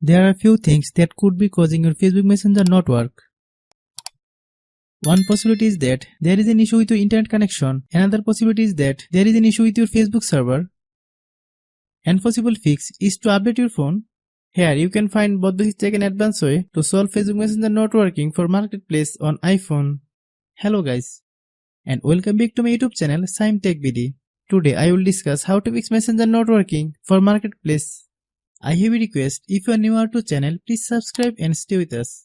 There are few things that could be causing your Facebook Messenger not work. One possibility is that there is an issue with your internet connection. Another possibility is that there is an issue with your Facebook server. And possible fix is to update your phone. Here you can find both the check and advanced way to solve Facebook Messenger not working for Marketplace on iPhone. Hello guys, and welcome back to my YouTube channel Shaem Tech BD. Today I will discuss how to fix Messenger not working for Marketplace. I have a request, if you are new to channel, please subscribe and stay with us.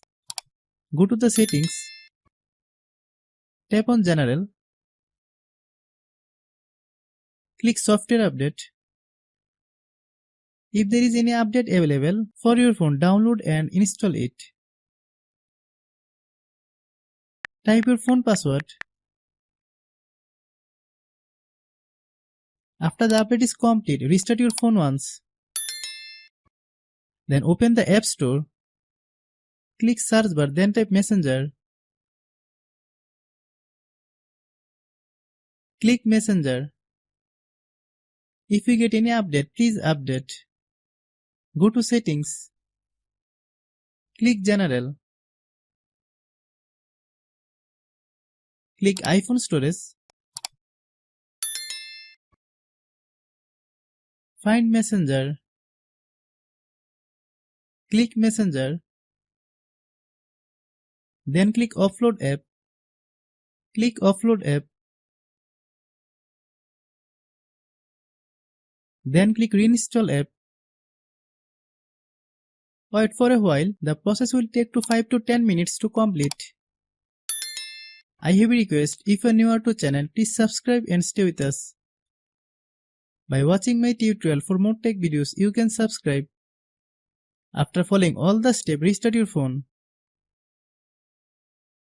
Go to the settings, tap on General, click Software Update. If there is any update available for your phone, download and install it. Type your phone password. After the update is complete, restart your phone once. Then open the App Store. Click search bar, then type Messenger. Click Messenger. If you get any update, please update. Go to Settings. Click General. Click iPhone Storage. Find Messenger. Click Messenger. Then click Offload App. Click Offload App. Then click Reinstall App. Wait for a while, the process will take to 5 to 10 minutes to complete. I have a request, if you are new to channel, please subscribe and stay with us. By watching my tutorial for more tech videos, you can subscribe. After following all the steps, restart your phone.